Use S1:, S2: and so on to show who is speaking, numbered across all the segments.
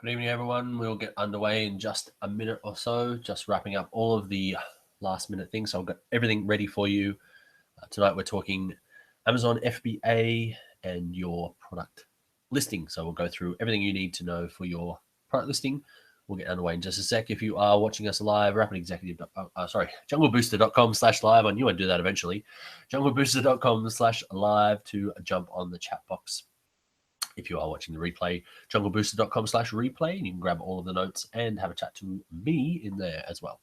S1: Good evening, everyone. We'll get underway in just a minute or so, just wrapping up all of the last minute things. So I've got everything ready for you. Tonight we're talking Amazon FBA and your product listing. So we'll go through everything you need to know for your product listing. We'll get underway in just a sec. If you are watching us live, junglebooster.com/live. I knew I'd do that eventually. junglebooster.com/live to jump on the chat box. If you are watching the replay, junglebooster.com/replay, and you can grab all of the notes and have a chat to me in there as well.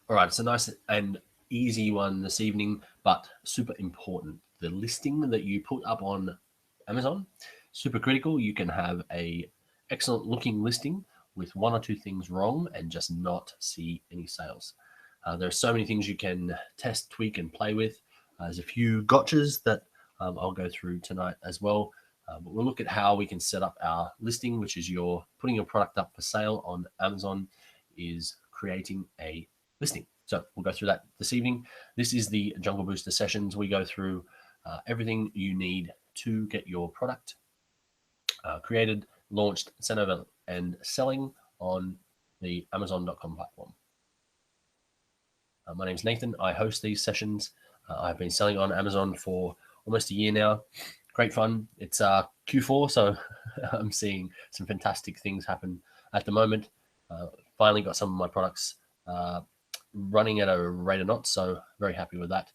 S1: All right, it's a nice and easy one this evening, but super important. The listing that you put up on Amazon, super critical. You can have a excellent looking listing with one or two things wrong and just not see any sales. There are so many things you can test, tweak, and play with. There's a few gotchas that I'll go through tonight as well. But we'll look at how we can set up our listing, which is you're putting your product up for sale on Amazon, is creating a listing. So we'll go through that this evening. This is the Jungle Booster sessions. We go through everything you need to get your product created, launched, sent over, and selling on the Amazon.com platform. My name is Nathan. I host these sessions. I've been selling on Amazon for almost a year now. Great fun. It's Q4, so I'm seeing some fantastic things happen at the moment. Finally got some of my products running at a rate of knots, so very happy with that.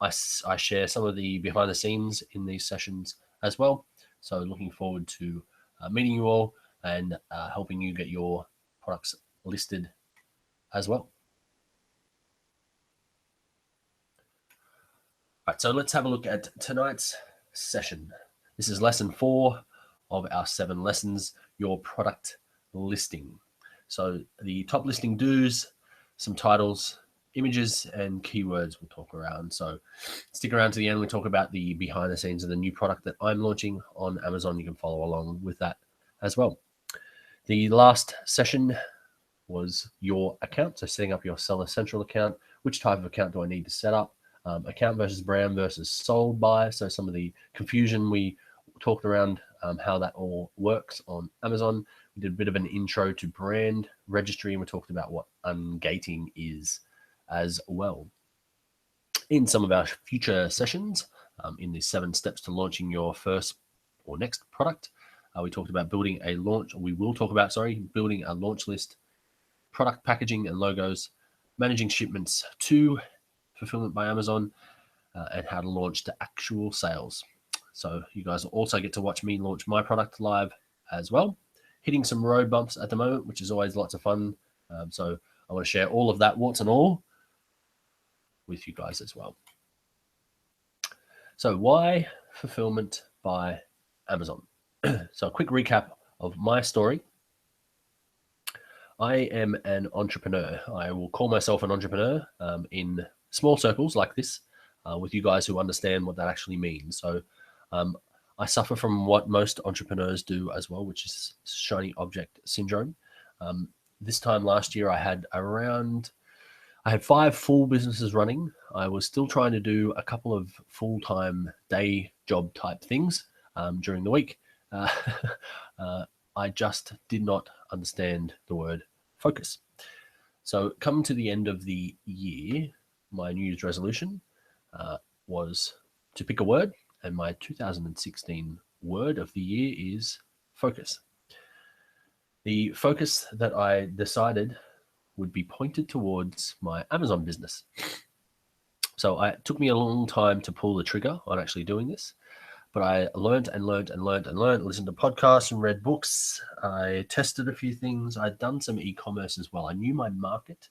S1: I share some of the behind the scenes in these sessions as well, so looking forward to meeting you all and helping you get your products listed as well. All right, so let's have a look at tonight's session. This is lesson 4 of our 7 lessons, your product listing. So the top listing do's, some titles, images, and keywords we'll talk around. So stick around to the end. We talk about the behind the scenes of the new product that I'm launching on Amazon. You can follow along with that as well. The last session was your account. So setting up your Seller Central account. Which type of account do I need to set up? Account versus brand versus sold by. So some of the confusion we talked around how that all works on Amazon. We did a bit of an intro to brand registry, and we talked about what ungating is as well. In some of our future sessions, in the 7 steps to launching your first or next product, we talked about building a launch. We will talk about, building a launch list, product packaging and logos, managing shipments to fulfillment by Amazon, and how to launch to actual sales. So you guys will also get to watch me launch my product live as well. Hitting some road bumps at the moment, which is always lots of fun. So I want to share all of that, warts and all, with you guys as well. So why fulfillment by Amazon? So a quick recap of my story. I am an entrepreneur. I will call myself an entrepreneur in small circles like this with you guys who understand what that actually means. So I suffer from what most entrepreneurs do as well, which is shiny object syndrome. This time last year, I had 5 full businesses running. I was still trying to do a couple of full-time day job type things during the week. I just did not understand the word focus. So come to the end of the year, my New Year's resolution was to pick a word, and my 2016 word of the year is focus. The focus that I decided would be pointed towards my Amazon business. So it took me a long time to pull the trigger on actually doing this, but I learned, listened to podcasts and read books. I tested a few things. I'd done some e-commerce as well. I knew my market.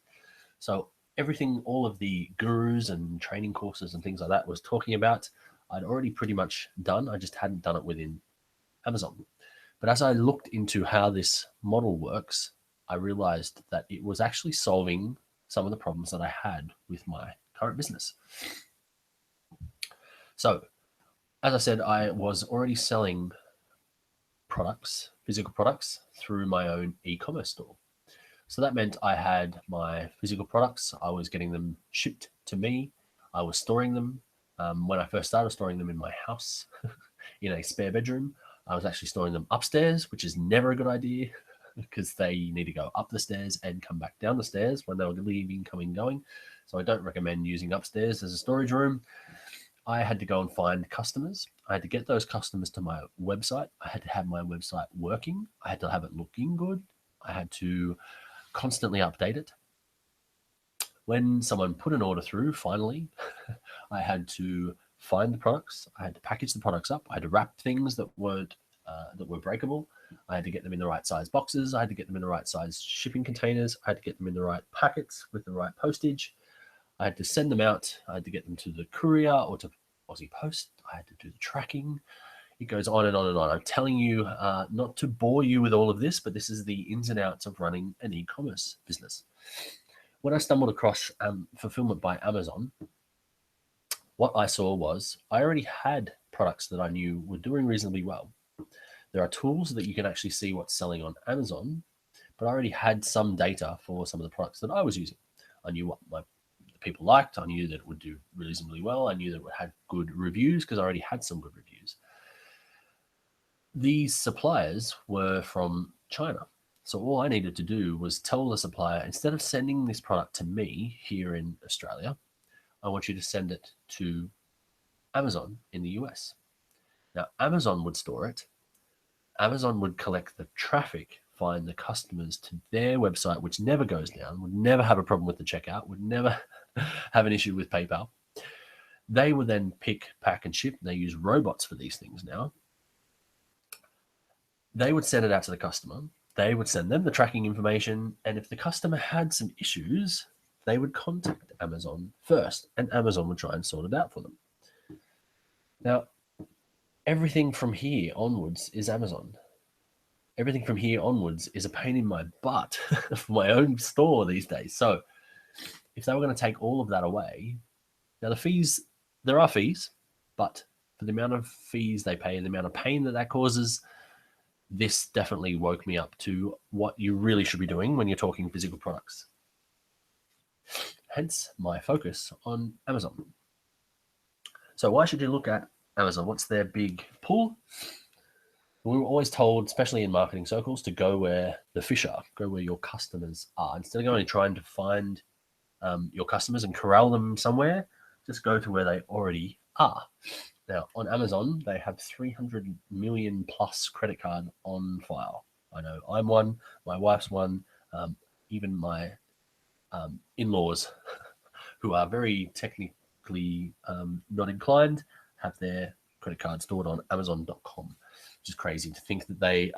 S1: So everything, all of the gurus and training courses and things like that was talking about, I'd already pretty much done. I just hadn't done it within Amazon. But as I looked into how this model works, I realized that it was actually solving some of the problems that I had with my current business. So, as I said, I was already selling products, physical products, through my own e-commerce store. So that meant I had my physical products, I was getting them shipped to me, I was storing them. When I first started, storing them in my house in a spare bedroom. I was actually storing them upstairs, which is never a good idea because they need to go up the stairs and come back down the stairs when they were leaving, coming, going. So I don't recommend using upstairs as a storage room. I had to go and find customers. I had to get those customers to my website. I had to have my website working. I had to have it looking good. I had to constantly update it. When someone put an order through, finally, I had to find the products. I had to package the products up. I had to wrap things that were breakable. I had to get them in the right size boxes. I had to get them in the right size shipping containers. I had to get them in the right packets with the right postage. I had to send them out. I had to get them to the courier or to Aussie Post. I had to do the tracking. It goes on and on and on. I'm telling you not to bore you with all of this, but this is the ins and outs of running an e-commerce business. When I stumbled across fulfillment by Amazon, what I saw was I already had products that I knew were doing reasonably well. There are tools that you can actually see what's selling on Amazon, but I already had some data for some of the products that I was using. I knew what my people liked. I knew that it would do reasonably well. I knew that it had good reviews because I already had some good reviews. These suppliers were from China. So all I needed to do was tell the supplier, instead of sending this product to me here in Australia, I want you to send it to Amazon in the US. Now, Amazon would store it. Amazon would collect the traffic, find the customers to their website, which never goes down, would never have a problem with the checkout, would never have an issue with PayPal. They would then pick, pack, and ship. They use robots for these things now. They would send it out to the customer. They would send them the tracking information. And if the customer had some issues, they would contact Amazon first, and Amazon would try and sort it out for them. Now, everything from here onwards is Amazon. Everything from here onwards is a pain in my butt for my own store these days. So if they were going to take all of that away, now the fees, there are fees, but for the amount of fees they pay and the amount of pain that causes, this definitely woke me up to what you really should be doing when you're talking physical products. Hence my focus on Amazon. So why should you look at Amazon? What's their big pull? We were always told, especially in marketing circles, to go where the fish are, go where your customers are. Instead of going and trying to find your customers and corral them somewhere, just go to where they already are. Now, on Amazon, they have 300 million plus credit card on file. I know I'm one, my wife's one, even my in-laws, who are very technically not inclined, have their credit card stored on Amazon.com, which is crazy to think that they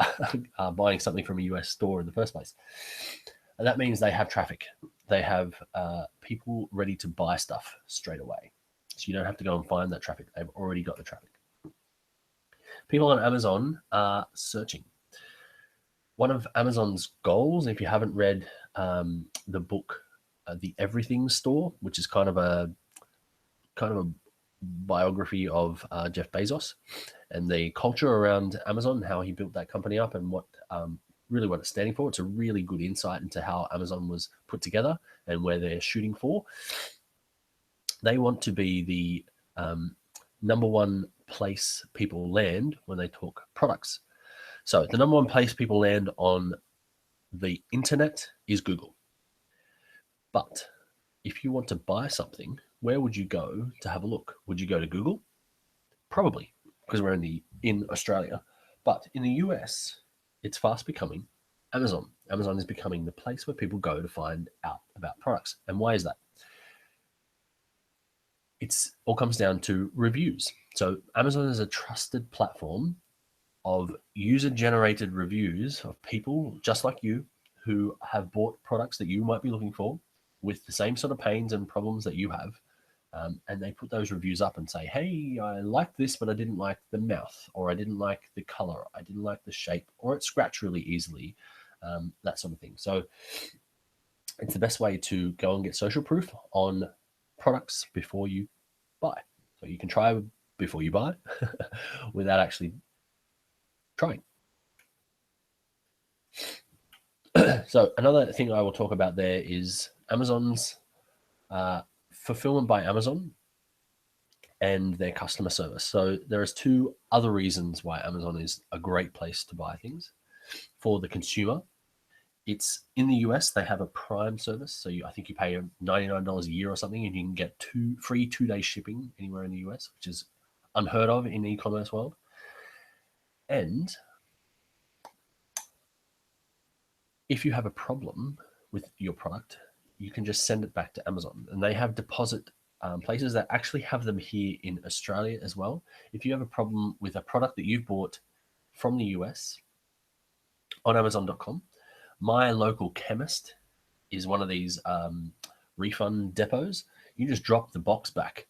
S1: are buying something from a US store in the first place. And that means they have traffic. They have people ready to buy stuff straight away. So you don't have to go and find that traffic. They've already got the traffic. People on Amazon are searching. One of Amazon's goals, if you haven't read the book, The Everything Store, which is kind of a biography of Jeff Bezos and the culture around Amazon, how he built that company up and what really what it's standing for. It's a really good insight into how Amazon was put together and where they're shooting for. They want to be the number one place people land when they talk products. So the number one place people land on the internet is Google. But if you want to buy something, where would you go to have a look? Would you go to Google? Probably, because we're in Australia. But in the US, it's fast becoming Amazon. Amazon is becoming the place where people go to find out about products. And why is that? It's all comes down to reviews. So Amazon is a trusted platform of user-generated reviews of people just like you who have bought products that you might be looking for with the same sort of pains and problems that you have. and they put those reviews up and say, hey, I liked this, but I didn't like the mouth, or I didn't like the color, I didn't like the shape, or it scratched really easily, that sort of thing. So it's the best way to go and get social proof on products before you buy. So you can try before you buy without actually trying. So another thing I will talk about there is Amazon's fulfillment by Amazon and their customer service. So there's two other reasons why Amazon is a great place to buy things for the consumer. It's in the US, they have a Prime service. So I think you pay $99 a year or something, and you can get free 2-day shipping anywhere in the US, which is unheard of in the e-commerce world. And if you have a problem with your product, you can just send it back to Amazon, and they have deposit places that actually have them here in Australia as well. If you have a problem with a product that you've bought from the US on Amazon.com, my local chemist is one of these refund depots. You just drop the box back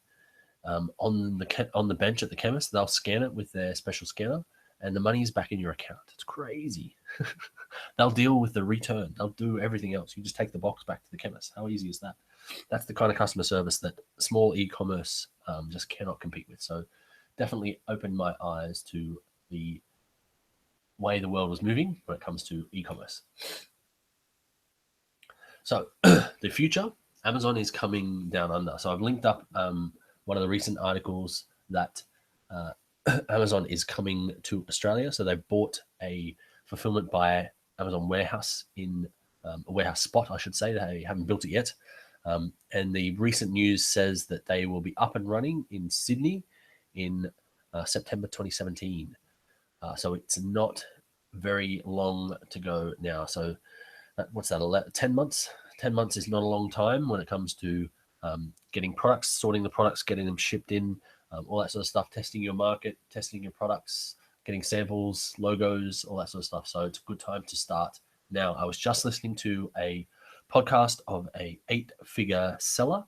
S1: on the bench at the chemist. They'll scan it with their special scanner, and the money is back in your account. It's crazy. They'll deal with the return. They'll do everything else. You just take the box back to the chemist. How easy is that? That's the kind of customer service that small e-commerce just cannot compete with. So definitely opened my eyes to the way the world was moving when it comes to e-commerce. So the future, Amazon is coming down under. So I've linked up one of the recent articles that Amazon is coming to Australia. So they bought a fulfillment by Amazon warehouse in a warehouse spot, I should say. They haven't built it yet. And the recent news says that they will be up and running in Sydney in September 2017. So it's not very long to go now. So what's that, 10 months? 10 months is not a long time when it comes to getting products, sorting the products, getting them shipped in, all that sort of stuff, testing your market, testing your products, getting samples, logos, all that sort of stuff. So it's a good time to start now. I was just listening to a podcast of a 8-figure seller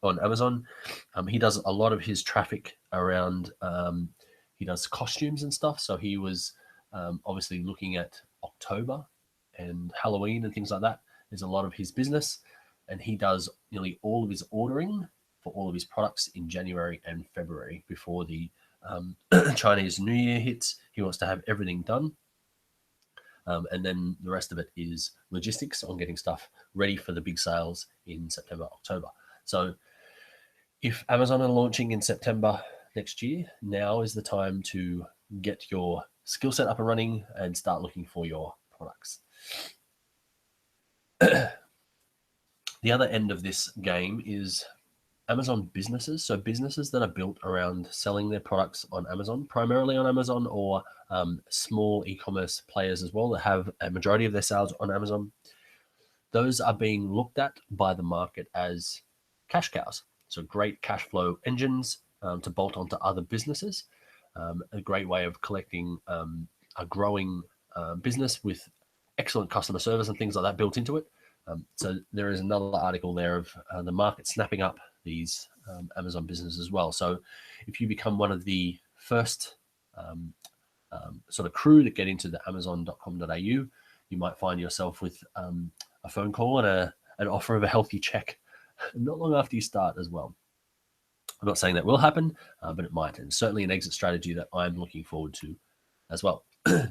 S1: on Amazon. He does a lot of his traffic around, he does costumes and stuff. So he was obviously looking at October and Halloween and things like that. There's a lot of his business, and he does nearly all of his ordering for all of his products in January and February before the Chinese New Year hits. He wants to have everything done. And then the rest of it is logistics on getting stuff ready for the big sales in September, October. So if Amazon are launching in September next year, now is the time to get your skill set up and running and start looking for your products. The other end of this game is Amazon businesses. So businesses that are built around selling their products on Amazon, primarily on Amazon, or small e-commerce players as well that have a majority of their sales on Amazon. Those are being looked at by the market as cash cows. So great cash flow engines to bolt onto other businesses. A great way of collecting a growing business with excellent customer service and things like that built into it. So there is another article there of the market snapping up these Amazon businesses as well. So if you become one of the first sort of crew that get into the amazon.com.au, you might find yourself with a phone call and an offer of a healthy check not long after you start as well. I'm not saying that will happen, but it might, and certainly an exit strategy that I'm looking forward to as well. All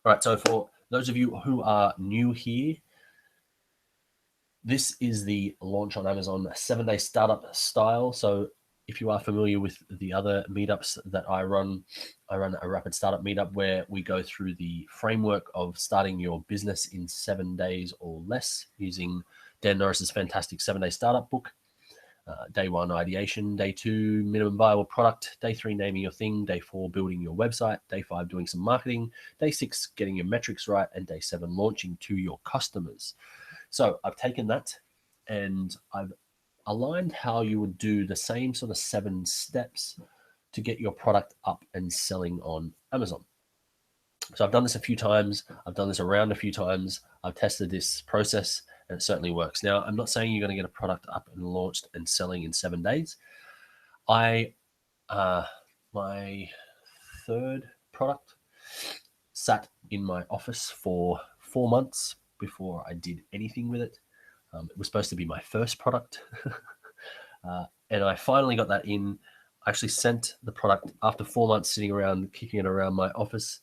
S1: right, so for those of you who are new here, this is the launch on Amazon 7-day startup style. So if you are familiar with the other meetups that I run a rapid startup meetup where we go through the framework of starting your business in 7 days or less using Dan Norris's fantastic 7-day startup book. Day 1, ideation. Day 2, minimum viable product. Day 3, naming your thing. Day 4, building your website. Day 5, doing some marketing. Day 6, getting your metrics right. And day 7, launching to your customers. So I've taken that and I've aligned how you would do the same sort of 7 steps to get your product up and selling on Amazon. So I've done this a few times. I've done this around a few times. I've tested this process and it certainly works. Now, I'm not saying you're going to get a product up and launched and selling in 7 days. My third product sat in my office for 4 months before I did anything with it. It was supposed to be my first product. And I finally got that in. I actually sent the product after 4 months sitting around, kicking it around my office.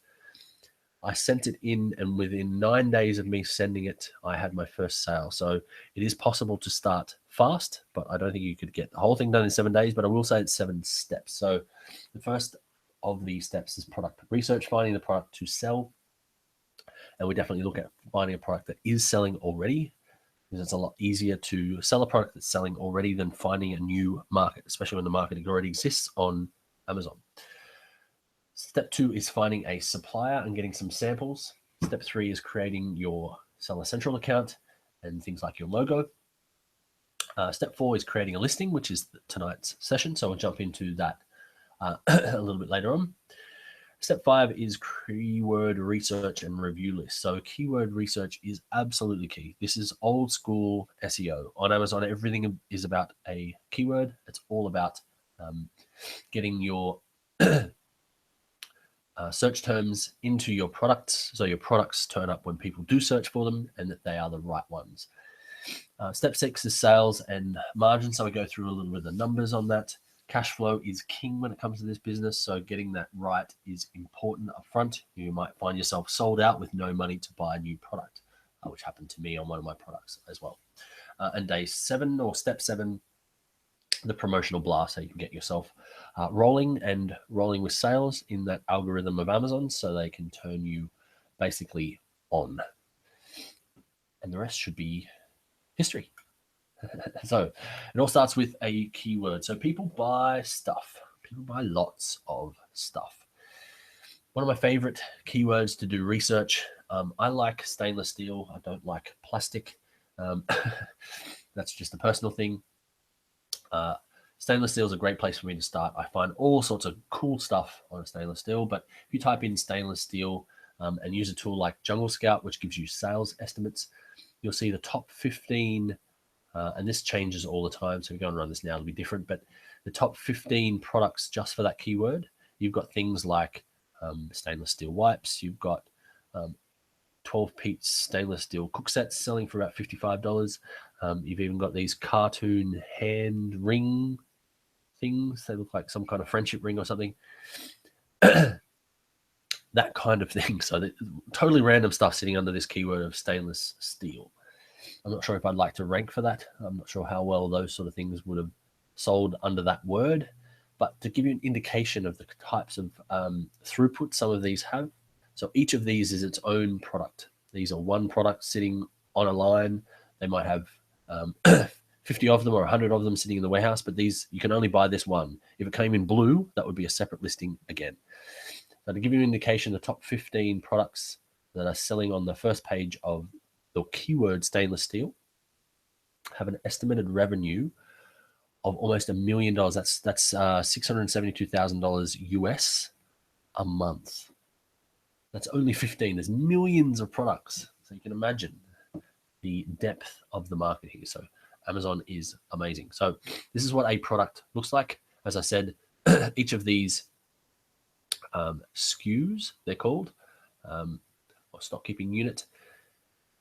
S1: I sent it in, and within 9 days of me sending it, I had my first sale. So it is possible to start fast, but I don't think you could get the whole thing done in 7 days, but I will say it's 7 steps. So the first of these steps is product research, finding the product to sell. And we definitely look at finding a product that is selling already, because it's a lot easier to sell a product that's selling already than finding a new market, especially when the market already exists on Amazon. Step 2 is finding a supplier and getting some samples. Step 3 is creating your Seller Central account and things like your logo. Step 4 is creating a listing, which is tonight's session. So we'll jump into that a little bit later on. Step 5 is keyword research and review lists. So keyword research is absolutely key. This is old school SEO. On Amazon, everything is about a keyword. It's all about getting your search terms into your products, so your products turn up when people do search for them and that they are the right ones. Step 6 is sales and margin. So we go through a little bit of the numbers on that. Cash flow is king when it comes to this business, so getting that right is important up front. You might find yourself sold out with no money to buy a new product, which happened to me on one of my products as well. And day 7 or step 7, the promotional blast, so you can get yourself rolling with sales in that algorithm of Amazon so they can turn you basically on. And the rest should be history. So it all starts with a keyword. So people buy stuff. People buy lots of stuff. One of my favorite keywords to do research, I like stainless steel. I don't like plastic. That's just a personal thing. Stainless steel is a great place for me to start. I find all sorts of cool stuff on a stainless steel, but if you type in stainless steel and use a tool like Jungle Scout, which gives you sales estimates, you'll see the top 15, and this changes all the time, so if you go and run this now, it'll be different, but the top 15 products just for that keyword, you've got things like stainless steel wipes, you've got 12-piece stainless steel cook sets selling for about $55. You've even got these cartoon hand ring things. They look like some kind of friendship ring or something. That kind of thing. So totally random stuff sitting under this keyword of stainless steel. I'm not sure if I'd like to rank for that. I'm not sure how well those sort of things would have sold under that word. But to give you an indication of the types of throughput some of these have, so each of these is its own product. These are one product sitting on a line. They might have 50 of them or 100 of them sitting in the warehouse, but these, you can only buy this one. If it came in blue, that would be a separate listing again. So to give you an indication, the top 15 products that are selling on the first page of the keyword stainless steel have an estimated revenue of almost $1 million. That's $672,000 US a month. That's only 15. There's millions of products. So you can imagine the depth of the market here. So Amazon is amazing. So this is what a product looks like. As I said, each of these SKUs, they're called, or stock keeping unit,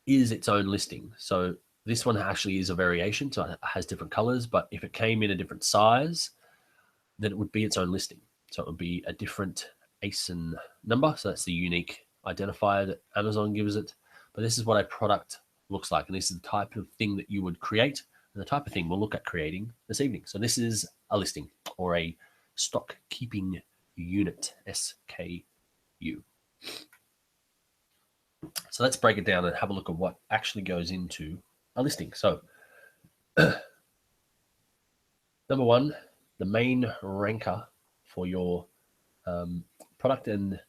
S1: is its own listing. So this one actually is a variation, so it has different colors, but if it came in a different size, then it would be its own listing. So it would be a different ASIN number. So that's the unique identifier that Amazon gives it. But this is what a product looks like. And this is the type of thing that you would create and the type of thing we'll look at creating this evening. So this is a listing or a stock keeping unit, SKU. So let's break it down and have a look at what actually goes into a listing. So number one, the main ranker for your product, and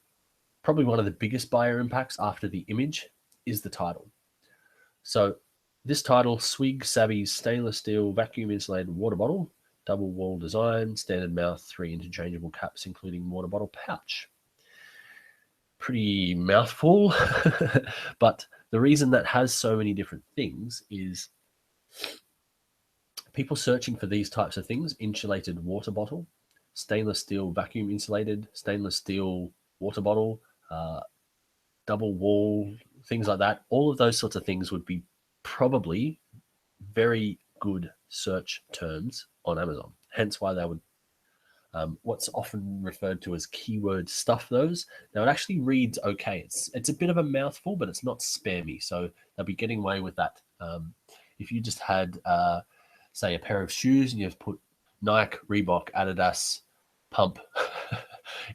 S1: probably one of the biggest buyer impacts after the image, is the title. So this title, Swig Savvy's stainless steel vacuum insulated water bottle, double wall design, standard mouth, 3 interchangeable caps, including water bottle pouch. Pretty mouthful, but the reason that has so many different things is people searching for these types of things: insulated water bottle, stainless steel vacuum insulated, stainless steel water bottle, double wall, things like that. All of those sorts of things would be probably very good search terms on Amazon. Hence why they would, what's often referred to as keyword stuff those. Now it actually reads okay. It's a bit of a mouthful, but it's not spammy. So they'll be getting away with that. If you just had, say, a pair of shoes and you've put Nike, Reebok, Adidas, Pump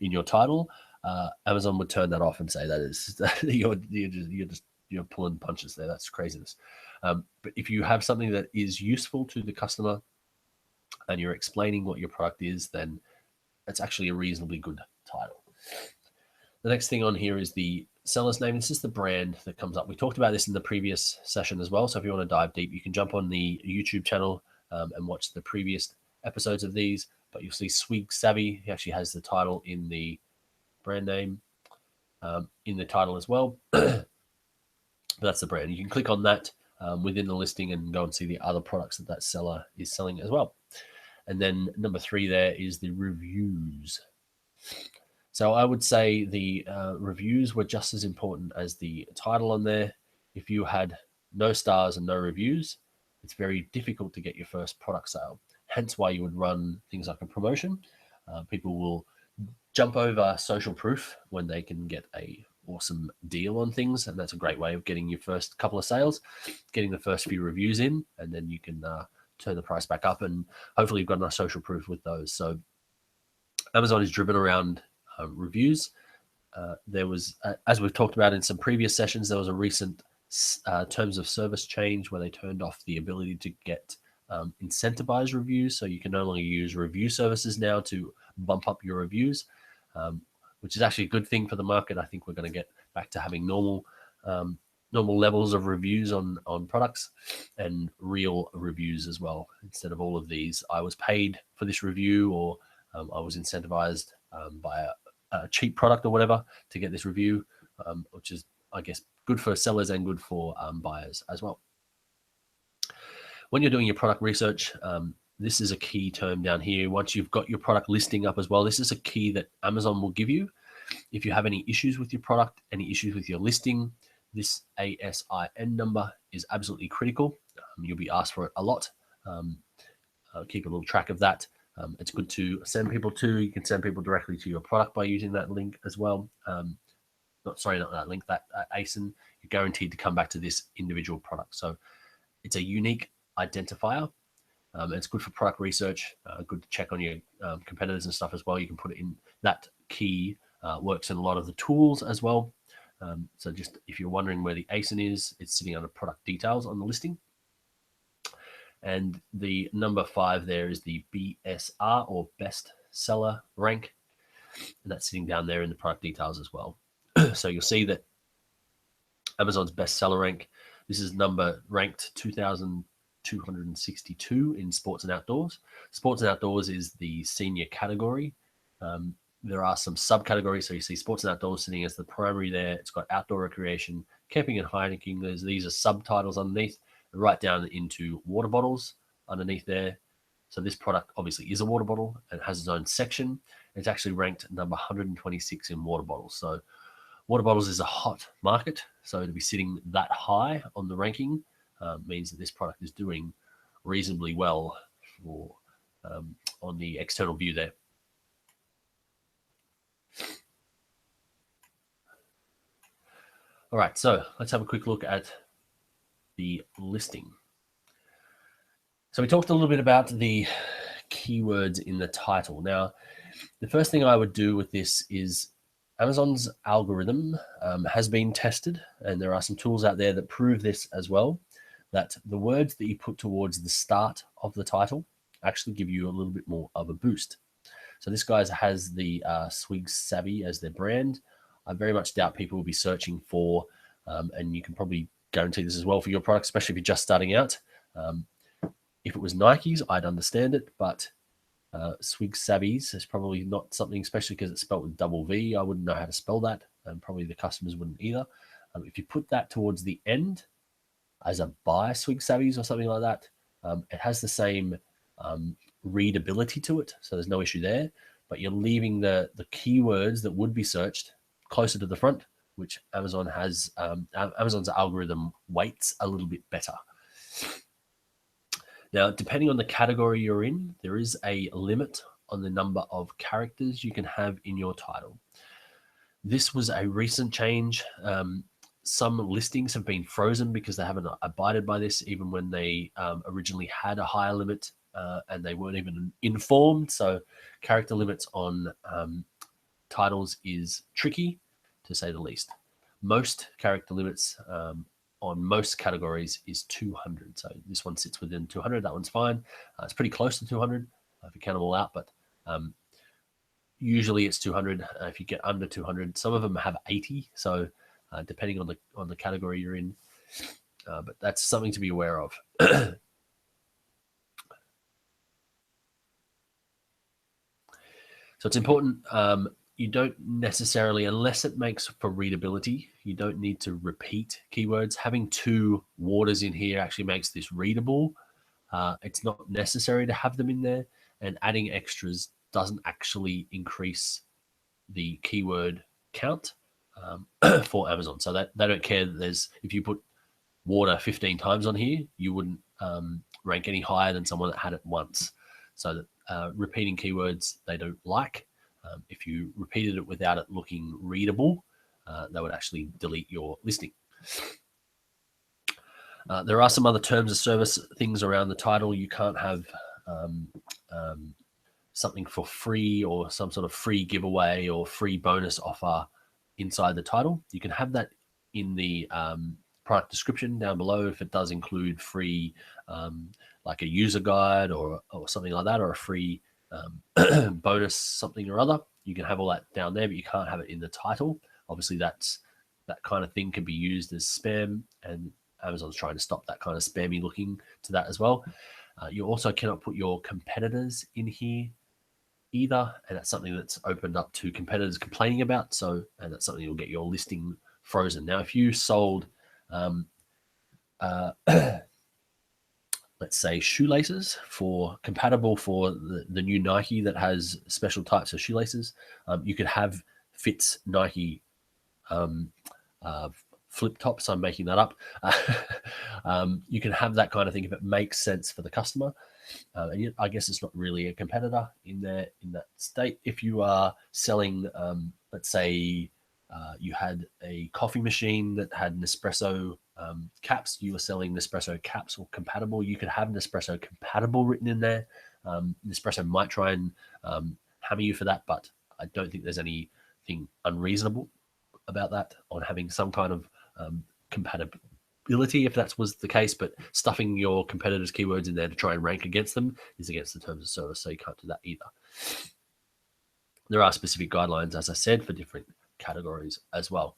S1: in your title, Amazon would turn that off and say that is you're pulling punches there. That's craziness. But if you have something that is useful to the customer and you're explaining what your product is, then it's actually a reasonably good title. The next thing on here is the seller's name. This is the brand that comes up. We talked about this in the previous session as well. So if you want to dive deep, you can jump on the YouTube channel and watch the previous episodes of these. But you'll see Swig Savvy. He actually has the title in the brand name in the title as well. That's the brand. You can click on that within the listing and go and see the other products that that seller is selling as well. And then number 3 there is the reviews. So I would say the reviews were just as important as the title on there. If you had no stars and no reviews, it's very difficult to get your first product sale. Hence why you would run things like a promotion. People will jump over social proof when they can get a awesome deal on things, and that's a great way of getting your first couple of sales, getting the first few reviews in, and then you can turn the price back up, and hopefully you've got enough social proof with those. So Amazon is driven around reviews. There was, as we've talked about in some previous sessions, there was a recent terms of service change where they turned off the ability to get incentivized reviews. So you can no longer use review services now to bump up your reviews, which is actually a good thing for the market. I think we're going to get back to having normal levels of reviews on products and real reviews as well, instead of all of these I was paid for this review, or I was incentivized by a cheap product or whatever to get this review, which is, I guess, good for sellers and good for buyers as well. When you're doing your product research, this is a key term down here. Once you've got your product listing up as well, this is a key that Amazon will give you. If you have any issues with your product, any issues with your listing, this ASIN number is absolutely critical. You'll be asked for it a lot. Keep a little track of that. It's good to send people to. You can send people directly to your product by using that link as well. Not that link, that ASIN. You're guaranteed to come back to this individual product. So it's a unique identifier. It's good for product research, good to check on your competitors and stuff as well. You can put it in. That key works in a lot of the tools as well. So just if you're wondering where the ASIN is, it's sitting under product details on the listing. And the number 5 there is the BSR, or best seller rank. And that's sitting down there in the product details as well. So you'll see that Amazon's best seller rank, this is number ranked 2,262 in sports and outdoors. Sports and outdoors is the senior category. There are some subcategories. So you see sports and outdoors sitting as the primary there. It's got outdoor recreation, camping and hiking. These are subtitles underneath, right down into water bottles underneath there. So this product obviously is a water bottle and has its own section. It's actually ranked number 126 in water bottles. So water bottles is a hot market. So to be sitting that high on the ranking means that this product is doing reasonably well for on the external view there. All right, so let's have a quick look at the listing. So we talked a little bit about the keywords in the title. Now, the first thing I would do with this is Amazon's algorithm has been tested, and there are some tools out there that prove this as well, that the words that you put towards the start of the title actually give you a little bit more of a boost. So this guy has the Swig Savvy as their brand. I very much doubt people will be searching for, and you can probably guarantee this as well for your product, especially if you're just starting out. If it was Nike's, I'd understand it, but Swig Savvy's is probably not something, especially because it's spelled with double V. I wouldn't know how to spell that, and probably the customers wouldn't either. If you put that towards the end as a buy swig savvies or something like that, it has the same readability to it, so there's no issue there. But you're leaving the keywords that would be searched closer to the front, which Amazon has. Amazon's algorithm weights a little bit better. Now, depending on the category you're in, there is a limit on the number of characters you can have in your title. This was a recent change. Some listings have been frozen because they haven't abided by this, even when they originally had a higher limit and they weren't even informed. So character limits on titles is tricky, to say the least. Most character limits on most categories is 200. So this one sits within 200. That one's fine. It's pretty close to 200 if you count them all out, but usually it's 200. If you get under 200, some of them have 80. So depending on the category you're in, but that's something to be aware of. So it's important. You don't necessarily, unless it makes for readability, you don't need to repeat keywords. Having 2 waters in here actually makes this readable. It's not necessary to have them in there, and adding extras doesn't actually increase the keyword count for Amazon. So that they don't care that if you put water 15 times on here, you wouldn't rank any higher than someone that had it once. So that repeating keywords they don't like. If you repeated it without it looking readable, they would actually delete your listing. There are some other terms of service things around the title. You can't have something for free or some sort of free giveaway or free bonus offer inside the title. You can have that in the product description down below if it does include free, like a user guide or something like that, or a free bonus something or other. You can have all that down there, but you can't have it in the title. Obviously, that kind of thing can be used as spam, and Amazon's trying to stop that kind of spammy looking to that as well. You also cannot put your competitors in here either, and that's something that's opened up to competitors complaining about. So, and that's something you'll get your listing frozen. Now, if you sold, let's say shoelaces compatible for the new Nike that has special types of shoelaces, you could have fits Nike flip tops. I'm making that up. You can have that kind of thing if it makes sense for the customer. And I guess it's not really a competitor in that state. If you are selling, let's say you had a coffee machine that had Nespresso caps, you were selling Nespresso caps or compatible, you could have Nespresso compatible written in there. Nespresso might try and hammer you for that, but I don't think there's anything unreasonable about that on having some kind of compatibility if that was the case. But stuffing your competitors' keywords in there to try and rank against them is against the terms of service, so you can't do that either. There are specific guidelines, as I said, for different categories as well.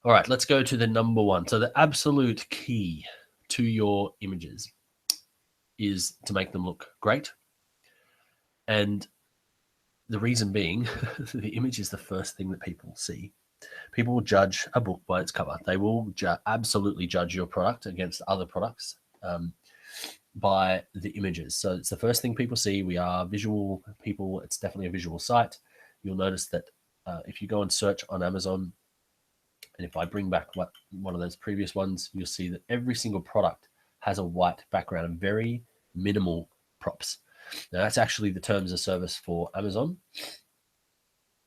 S1: All right, let's go to the number one. So the absolute key to your images is to make them look great. And the reason being, the image is the first thing that people see. People will judge a book by its cover. They will absolutely judge your product against other products by the images. So it's the first thing people see. We are visual people. It's definitely a visual site. You'll notice that if you go and search on Amazon, and if I bring back one of those previous ones, you'll see that every single product has a white background and very minimal props. Now, that's actually the terms of service for Amazon.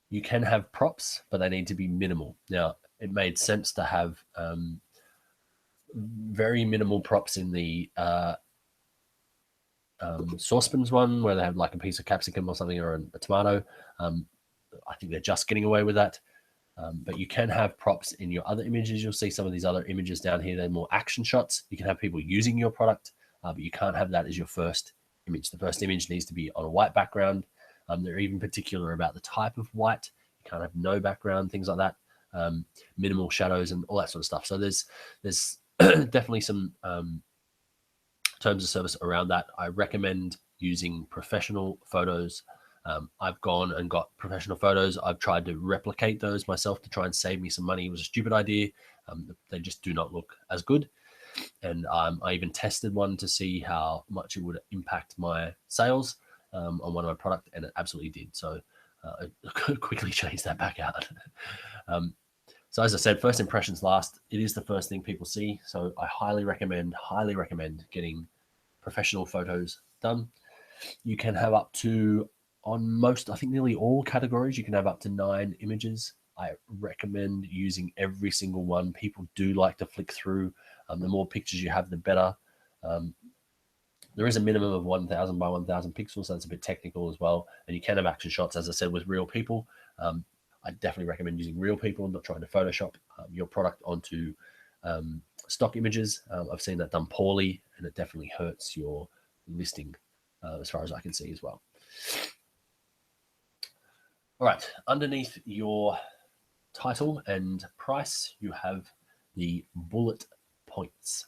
S1: You can have props, but they need to be minimal. Now, it made sense to have very minimal props in the saucepans one, where they have like a piece of capsicum or something, or a tomato. I think they're just getting away with that. But you can have props in your other images. You'll see some of these other images down here. They're more action shots. You can have people using your product, but you can't have that as your first image. The first image needs to be on a white background. They're even particular about the type of white. You can't have no background, things like that. Minimal shadows and all that sort of stuff. So there's definitely some terms of service around that. I recommend using professional photos I've gone and got professional photos. I've tried to replicate those myself to try and save me some money. It was a stupid idea. They just do not look as good. And I even tested one to see how much it would impact my sales on one of my product, and it absolutely did. So I quickly changed that back out. So as I said, first impressions last. It is the first thing people see. So I highly recommend getting professional photos done. You can have up to, on most, I think nearly all categories, you can have up to 9 images. I recommend using every single one. People do like to flick through. The more pictures you have, the better. There is a minimum of 1,000 by 1,000 pixels, so that's a bit technical as well. And you can have action shots, as I said, with real people. I definitely recommend using real people, not trying to Photoshop your product onto stock images. I've seen that done poorly, and it definitely hurts your listing as far as I can see as well. All right, underneath your title and price, you have the bullet points.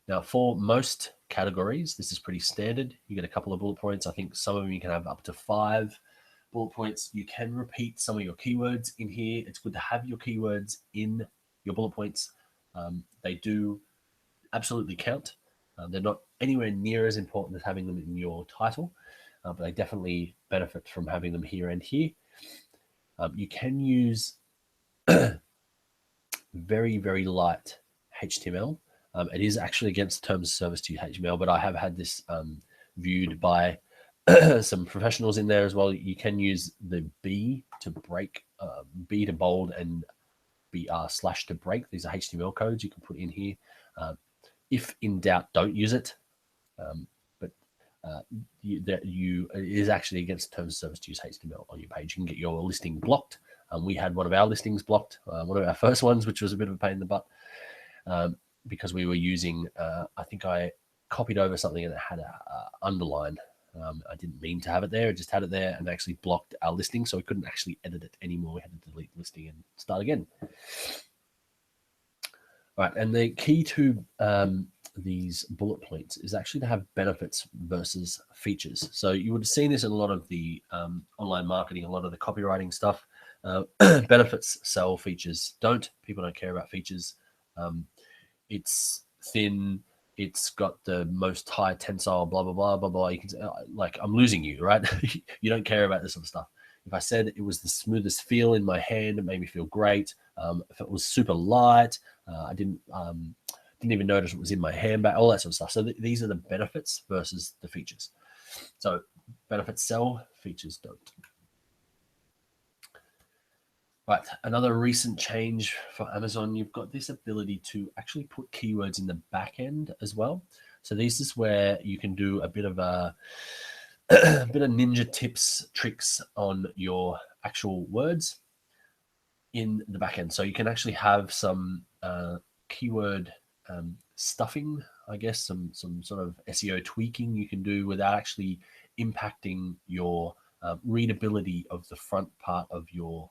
S1: Now, for most categories, this is pretty standard. You get a couple of bullet points. I think some of them you can have up to 5 bullet points. You can repeat some of your keywords in here. It's good to have your keywords in your bullet points. They do absolutely count. They're not anywhere near as important as having them in your title, but they definitely benefit from having them here and here. You can use very, very light HTML. It is actually against terms of service to use HTML, but I have had this viewed by some professionals in there as well. You can use the B to break, B to bold, and BR/ to break. These are HTML codes you can put in here. If in doubt, don't use it. But it is actually against terms of service to use HTML on your page. You can get your listing blocked. We had one of our listings blocked, one of our first ones, which was a bit of a pain in the butt. Because we were using, I think I copied over something and it had a underline. I didn't mean to have it there. It just had it there and actually blocked our listing. So we couldn't actually edit it anymore. We had to delete the listing and start again. All right. And the key to these bullet points is actually to have benefits versus features. So you would have seen this in a lot of the online marketing, a lot of the copywriting stuff. Benefits sell, features don't. People don't care about features. It's thin, it's got the most high tensile, blah, blah, blah, blah, blah. You can like, I'm losing you, right? You don't care about this sort of stuff. If I said it was the smoothest feel in my hand, it made me feel great. If it was super light, I didn't even notice it was in my handbag, all that sort of stuff. So these are the benefits versus the features. So benefits sell, features don't. Right, another recent change for Amazon, you've got this ability to actually put keywords in the back end as well. So this is where you can do a bit of ninja tips, tricks on your actual words in the back end. So you can actually have some keyword stuffing, I guess, some sort of SEO tweaking you can do without actually impacting your readability of the front part of your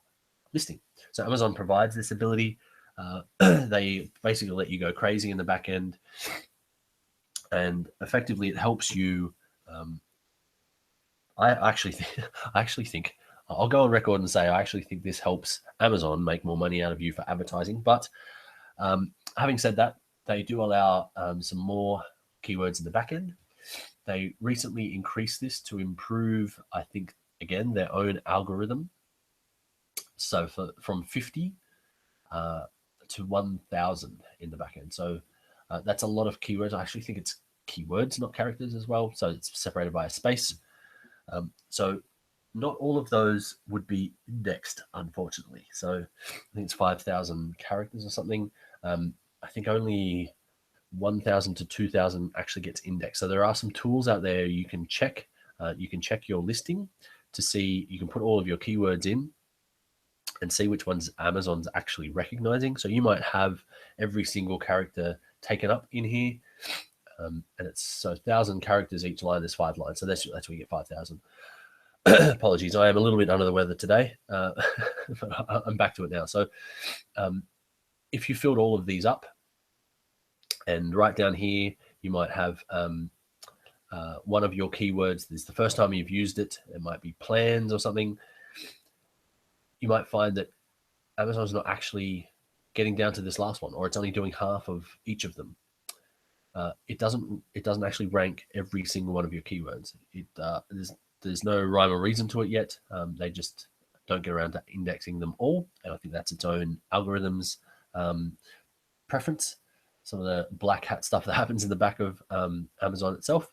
S1: listing. So Amazon provides this ability. They basically let you go crazy in the back end, and effectively it helps you. I actually think I'll go on record and say I actually think this helps Amazon make more money out of you for advertising. But having said that, they do allow some more keywords in the back end. They recently increased this to improve, I think, again, their own algorithm. So from 50 to 1,000 in the back end. So that's a lot of keywords. I actually think it's keywords, not characters as well. So it's separated by a space. So not all of those would be indexed, unfortunately. So I think it's 5,000 characters or something. I think only 1,000 to 2,000 actually gets indexed. So there are some tools out there you can check. You can check your listing to see, you can put all of your keywords in and see which ones Amazon's actually recognizing. So you might have every single character taken up in here. And it's so 1,000 characters each line, there's 5 lines. So that's where you get 5,000. Apologies, I am a little bit under the weather today, but I'm back to it now. So if you filled all of these up, and right down here, you might have one of your keywords, this is the first time you've used it, it might be plans or something, you might find that Amazon's not actually getting down to this last one, or it's only doing half of each of them. It doesn't actually rank every single one of your keywords. There's no rhyme or reason to it yet. They just don't get around to indexing them all, and I think that's its own algorithms preference. Some of the black hat stuff that happens in the back of Amazon itself.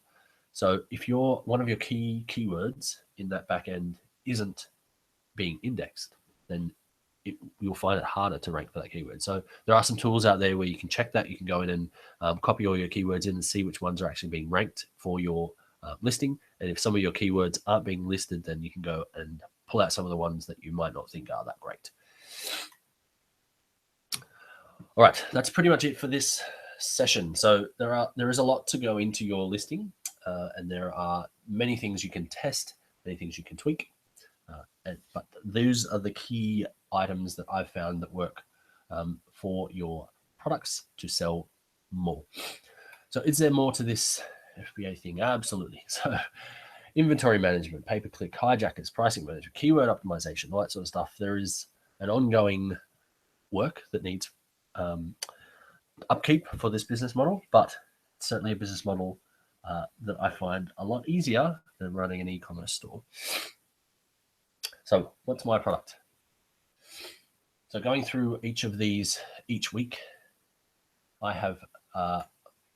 S1: So if one of your key keywords in that back end isn't being indexed, then you'll find it harder to rank for that keyword. So there are some tools out there where you can check that. You can go in and copy all your keywords in and see which ones are actually being ranked for your listing. And if some of your keywords aren't being listed, then you can go and pull out some of the ones that you might not think are that great. All right, that's pretty much it for this session. So there is a lot to go into your listing, and there are many things you can test, many things you can tweak. But those are the key items that I've found that work for your products to sell more. So is there more to this FBA thing? Absolutely. So inventory management, pay-per-click, hijackers, pricing management, keyword optimization, all that sort of stuff. There is an ongoing work that needs upkeep for this business model, but it's certainly a business model that I find a lot easier than running an e-commerce store. So what's my product? So going through each of these each week, I have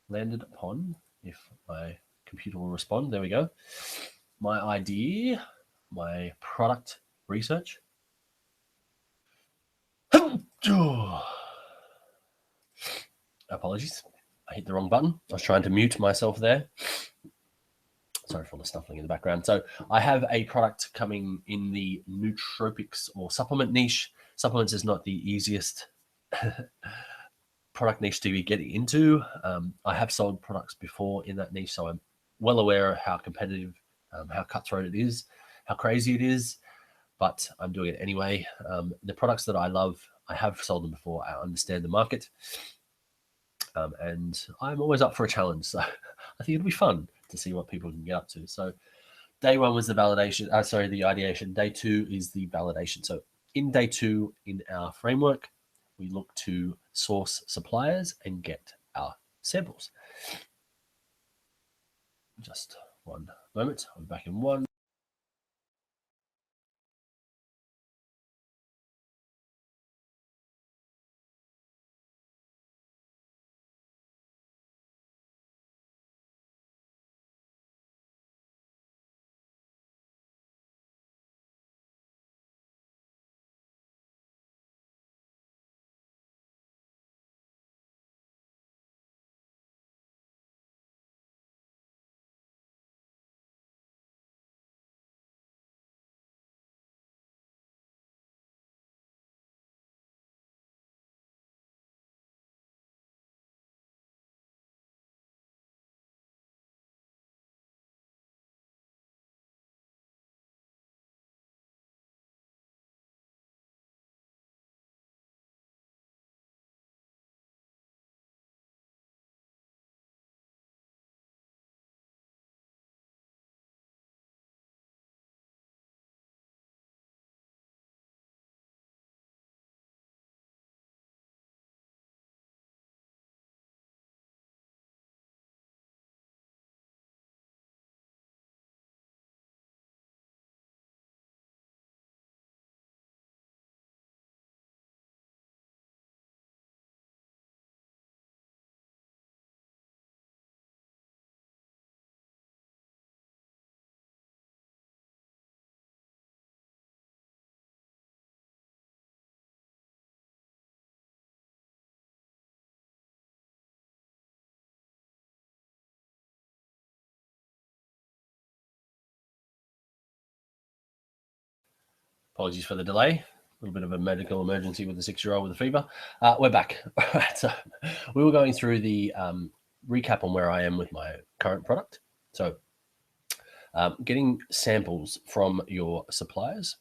S1: landed upon, if my computer will respond, there we go, my idea, my product research. Apologies, I hit the wrong button. I was trying to mute myself there. Sorry for all the snuffling in the background. So I have a product coming in the nootropics or supplement niche. Supplements is not the easiest product niche to be getting into. I have sold products before in that niche, so I'm well aware of how competitive, how cutthroat it is, how crazy it is, but I'm doing it anyway. The products that I love, I have sold them before. I understand the market, and I'm always up for a challenge. So I think it'll be fun to see what people can get up to. So day one was the validation, the ideation. Day two is the validation. So in day two, in our framework, we look to source suppliers and get our samples. Just one moment, I'm back in one. Apologies for the delay. A little bit of a medical emergency with a 6-year-old with a fever. We're back. All right, so we were going through the recap on where I am with my current product. So getting samples from your suppliers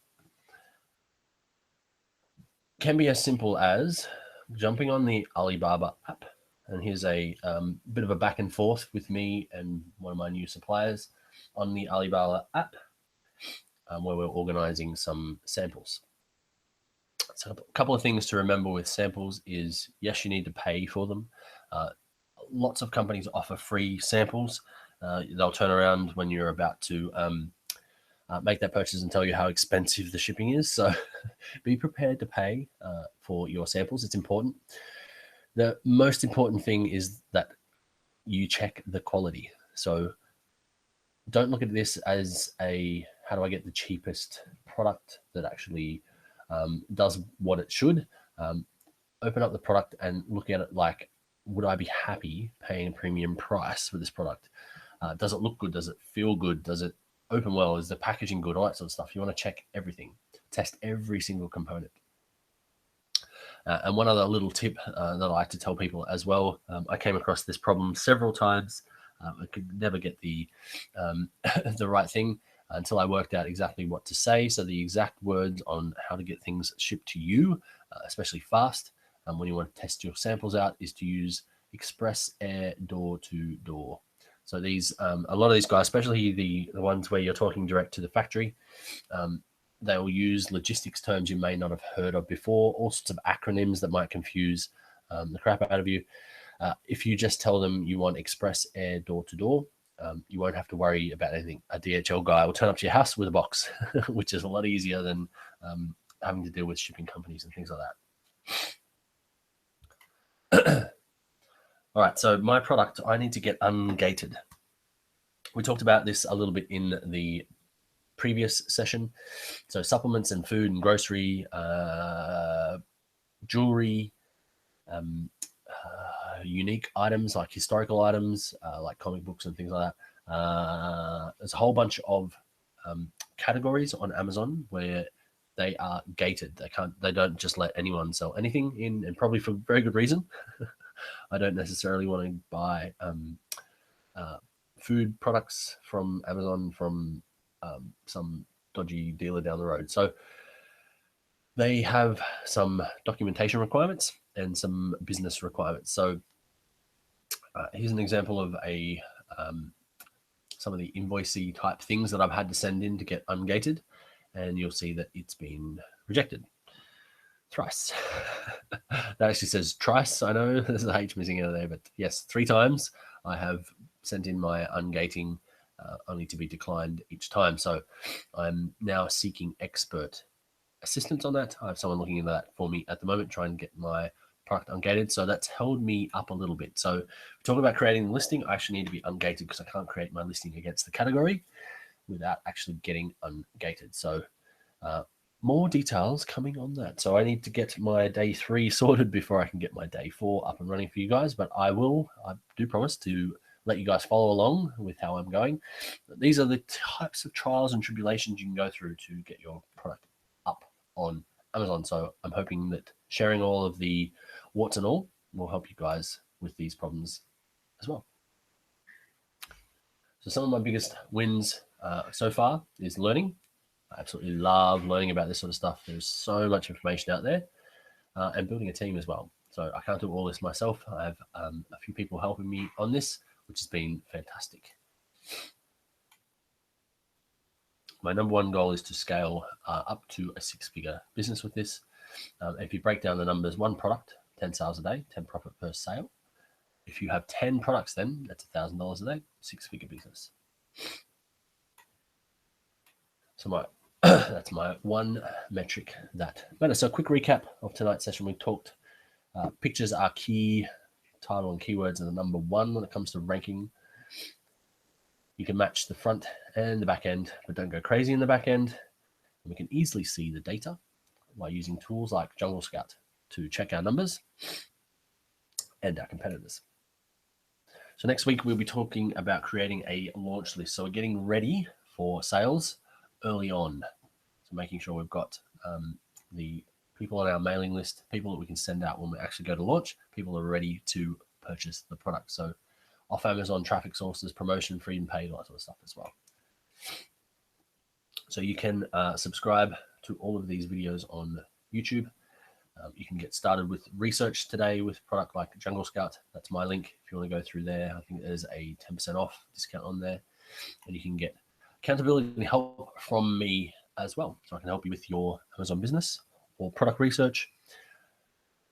S1: can be as simple as jumping on the Alibaba app And here's a bit of a back and forth with me and one of my new suppliers on the Alibaba app, where we're organizing some samples. So a couple of things to remember with samples is, yes, you need to pay for them. Lots of companies offer free samples. They'll turn around when you're about to make that purchase and tell you how expensive the shipping is. So be prepared to pay for your samples. It's important. The most important thing is that you check the quality. So don't look at this as a, how do I get the cheapest product that actually does what it should. Open up the product and look at it like, would I be happy paying a premium price for this product? Does it look good? Does it feel good? Does it open well? Is the packaging good? All that sort of stuff. You want to check everything, test every single component. And one other little tip that I like to tell people as well, I came across this problem several times. I could never get the the right thing until I worked out exactly what to say. So the exact words on how to get things shipped to you, especially fast, when you want to test your samples out, is to use express air door to door. So these, a lot of these guys, especially the ones where you're talking direct to the factory, they'll use logistics terms you may not have heard of before, all sorts of acronyms that might confuse the crap out of you. If you just tell them you want express air door to door, you won't have to worry about anything. A DHL guy will turn up to your house with a box, which is a lot easier than having to deal with shipping companies and things like that. All right, so my product, I need to get ungated. We talked about this a little bit in the previous session. So supplements and food and grocery, jewelry, unique items like historical items, like comic books and things like that. There's a whole bunch of categories on Amazon where they are gated. They don't just let anyone sell anything in, and probably for very good reason. I don't necessarily want to buy food products from Amazon from some dodgy dealer down the road. So they have some documentation requirements and some business requirements. So here's an example of some of the invoicey type things that I've had to send in to get ungated, and you'll see that it's been rejected thrice. That actually says trice. I know there's an H missing out of there, but yes, 3 times I have sent in my ungating, only to be declined each time. So I'm now seeking expert assistance on that. I have someone looking into that for me at the moment, trying to get my product ungated. So that's held me up a little bit. So if we're talking about creating the listing, I actually need to be ungated because I can't create my listing against the category without actually getting ungated. So more details coming on that. So I need to get my day 3 sorted before I can get my day 4 up and running for you guys. But I do promise to let you guys follow along with how I'm going. These are the types of trials and tribulations you can go through to get your product up on Amazon. So I'm hoping that sharing all of the warts and all will help you guys with these problems as well. So some of my biggest wins so far is learning. I absolutely love learning about this sort of stuff. There's so much information out there, and building a team as well. So I can't do all this myself. I have a few people helping me on this, which has been fantastic. My number 1 goal is to scale up to a 6-figure business with this. If you break down the numbers, 1 product, 10 sales a day, 10 profit per sale. If you have 10 products, then that's $1,000 a day, 6-figure business. So that's my 1 metric that matters. So a quick recap of tonight's session. We talked pictures are key. Title and keywords are the number 1 when it comes to ranking. You can match the front and the back end, but don't go crazy in the back end. And we can easily see the data by using tools like Jungle Scout to check our numbers and our competitors. So next week, we'll be talking about creating a launch list. So we're getting ready for sales early on. So making sure we've got the people on our mailing list, people that we can send out when we actually go to launch, people are ready to purchase the product. So off Amazon, traffic sources, promotion, free and paid, all that sort of stuff as well. So you can subscribe to all of these videos on YouTube. You can get started with research today with a product like Jungle Scout. That's my link. If you want to go through there, I think there's a 10% off discount on there. And you can get accountability and help from me as well. So I can help you with your Amazon business or product research.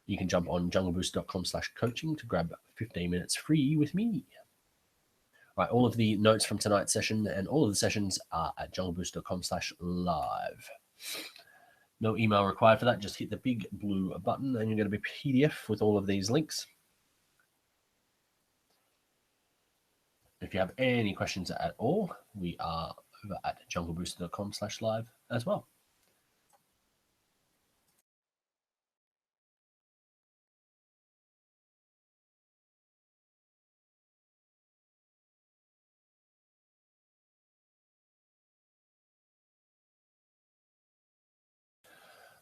S1: You can jump on junglebooster.com/coaching to grab 15 minutes free with me. Right, all of the notes from tonight's session and all of the sessions are at junglebooster.com/live. No email required for that. Just hit the big blue button and you're going to be PDF with all of these links. If you have any questions at all, we are over at junglebooster.com/live as well.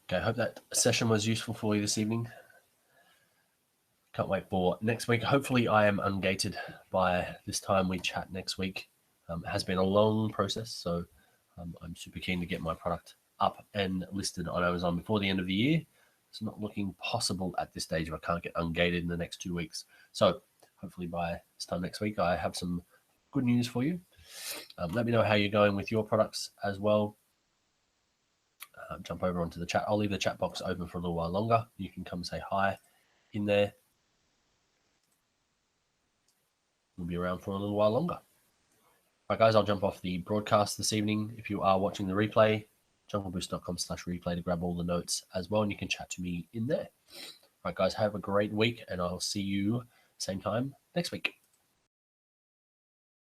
S1: Okay, I hope that session was useful for you this evening. Can't wait for next week. Hopefully I am ungated by this time we chat next week. It has been a long process, so I'm super keen to get my product up and listed on Amazon before the end of the year. It's not looking possible at this stage if I can't get ungated in the next 2 weeks. So hopefully by this time next week, I have some good news for you. Let me know how you're going with your products as well. Jump over onto the chat. I'll leave the chat box open for a little while longer. You can come say hi in there. We'll be around for a little while longer. All right, guys, I'll jump off the broadcast this evening. If you are watching the replay, jungleboost.com/replay to grab all the notes as well, and you can chat to me in there. All right, guys, have a great week, and I'll see you same time next week.